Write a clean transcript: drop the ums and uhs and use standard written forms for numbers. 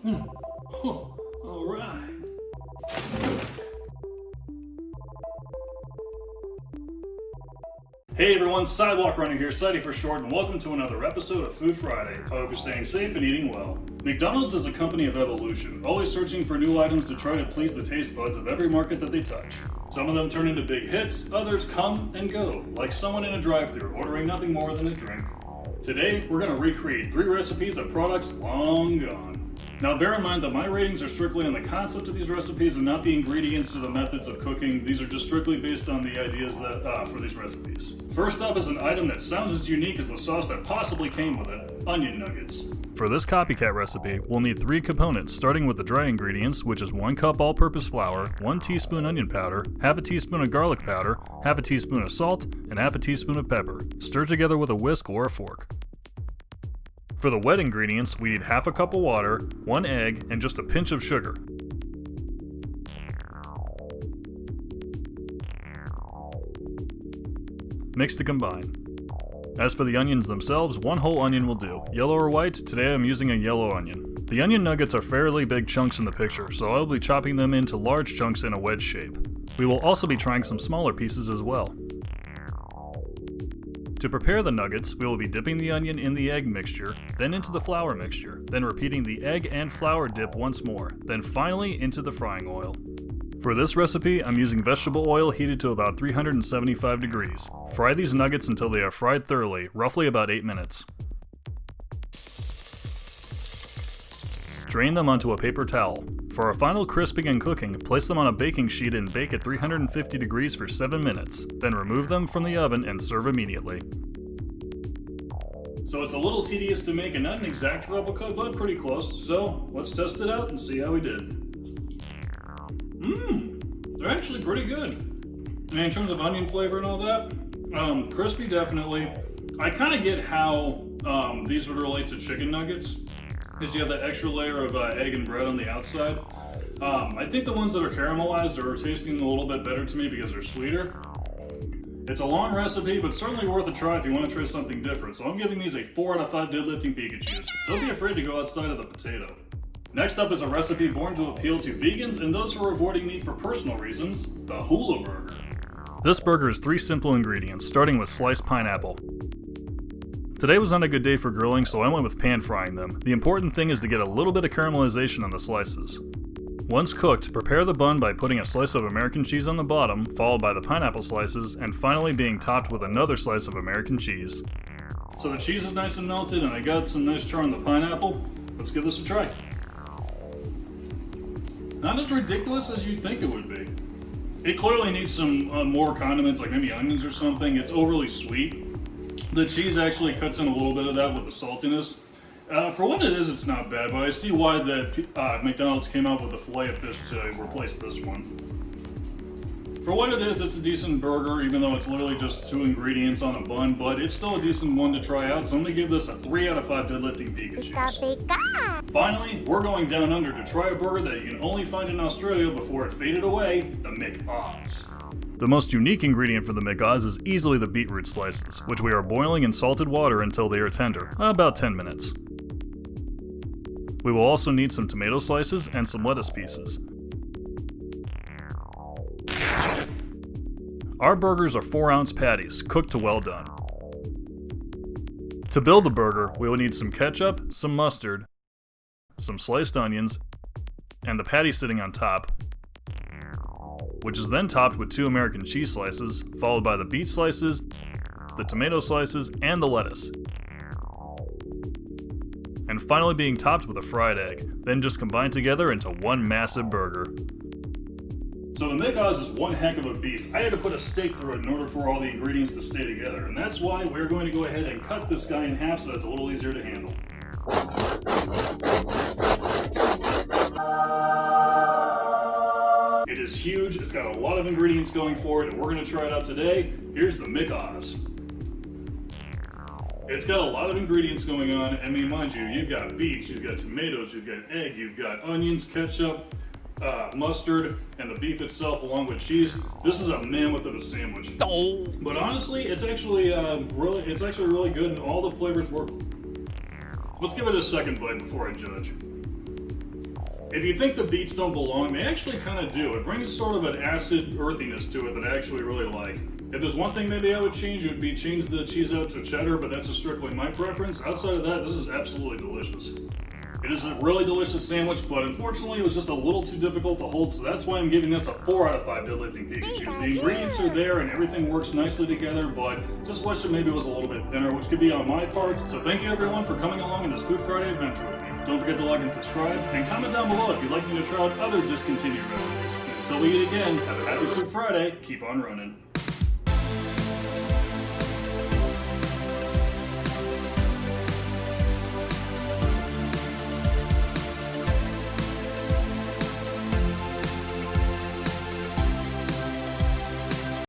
Alright. Hey everyone, Sidewalk Runner here, Sidey for short, and welcome to another episode of Food Friday. I hope you're staying safe and eating well. McDonald's is a company of evolution, always searching for new items to try to please the taste buds of every market that they touch. Some of them turn into big hits, others come and go, like someone in a drive-thru ordering nothing more than a drink. Today, we're going to recreate 3 recipes of products long gone. Now bear in mind that my ratings are strictly on the concept of these recipes and not the ingredients or the methods of cooking. These are just strictly based on the ideas that for these recipes. First up is an item that sounds as unique as the sauce that possibly came with it, onion nuggets. For this copycat recipe, we'll need 3 components, starting with the dry ingredients, which is 1 cup all-purpose flour, 1 teaspoon onion powder, half a teaspoon of garlic powder, half a teaspoon of salt, and half a teaspoon of pepper. Stir together with a whisk or a fork. For the wet ingredients, we need half a cup of water, 1 egg, and just a pinch of sugar. Mix to combine. As for the onions themselves, 1 whole onion will do. Yellow or white, today I'm using a yellow onion. The onion nuggets are fairly big chunks in the picture, so I'll be chopping them into large chunks in a wedge shape. We will also be trying some smaller pieces as well. To prepare the nuggets, we will be dipping the onion in the egg mixture, then into the flour mixture, then repeating the egg and flour dip once more, then finally into the frying oil. For this recipe, I'm using vegetable oil heated to about 375 degrees. Fry these nuggets until they are fried thoroughly, roughly about 8 minutes. Drain them onto a paper towel. For our final crisping and cooking, place them on a baking sheet and bake at 350 degrees for 7 minutes. Then remove them from the oven and serve immediately. So it's a little tedious to make and not an exact replica, but pretty close. So let's test it out and see how we did. They're actually pretty good. I mean, in terms of onion flavor and all that, crispy definitely. I kind of get how these would relate to chicken nuggets, because you have that extra layer of egg and bread on the outside. I think the ones that are caramelized are tasting a little bit better to me because they're sweeter. It's a long recipe, but certainly worth a try if you want to try something different. So I'm giving these a 4 out of 5 deadlifting Pikachus. Don't be afraid to go outside of the potato. Next up is a recipe born to appeal to vegans and those who are avoiding meat for personal reasons, the hula burger. This burger is 3 simple ingredients, starting with sliced pineapple. Today was not a good day for grilling, so I went with pan frying them. The important thing is to get a little bit of caramelization on the slices. Once cooked, prepare the bun by putting a slice of American cheese on the bottom, followed by the pineapple slices, and finally being topped with another slice of American cheese. So the cheese is nice and melted, and I got some nice char on the pineapple. Let's give this a try. Not as ridiculous as you'd think it would be. It clearly needs some more condiments, like maybe onions or something. It's overly sweet. The cheese actually cuts in a little bit of that with the saltiness. For what it is, it's not bad, but I see why that McDonald's came out with a fillet of fish to replace this one. For what it is, it's a decent burger, even though it's literally just 2 ingredients on a bun, but it's still a decent one to try out, so I'm going to give this a 3 out of 5 deadlifting Pikachus. Finally, we're going down under to try a burger that you can only find in Australia before it faded away, the Macaws. The most unique ingredient for the Macaws is easily the beetroot slices, which we are boiling in salted water until they are tender, about 10 minutes. We will also need some tomato slices and some lettuce pieces. Our burgers are 4-ounce patties, cooked to well done. To build the burger, we will need some ketchup, some mustard, some sliced onions, and the patty sitting on top, which is then topped with 2 American cheese slices, followed by the beet slices, the tomato slices, and the lettuce. And finally being topped with a fried egg, then just combined together into one massive burger. So the Macaws is one heck of a beast. I had to put a stake through it in order for all the ingredients to stay together, and that's why we're going to go ahead and cut this guy in half so it's a little easier to handle. It is huge, it's got a lot of ingredients going for it, and we're going to try it out today. Here's the Macaws. It's got a lot of ingredients going on. I mean, mind you, you've got beets, you've got tomatoes, you've got egg, you've got onions, ketchup, mustard, and the beef itself along with cheese. This is a mammoth of a sandwich. But honestly, it's actually really good, and all the flavors work. Let's give it a second bite before I judge. If you think the beets don't belong, they actually kind of do. It brings sort of an acid earthiness to it that I actually really like. If there's one thing maybe I would change, it would be change the cheese out to cheddar, but that's just strictly my preference. Outside of that, this is absolutely delicious. It is a really delicious sandwich, but unfortunately it was just a little too difficult to hold, so that's why I'm giving this a 4 out of 5 deadlifting Pikachus. The ingredients are there and everything works nicely together, but just wish it maybe was a little bit thinner, which could be on my part. So thank you everyone for coming along in this Food Friday adventure with me. Don't forget to like and subscribe, and comment down below if you'd like me to try out other discontinued recipes. And until we eat again, have a happy Food Friday, keep on running.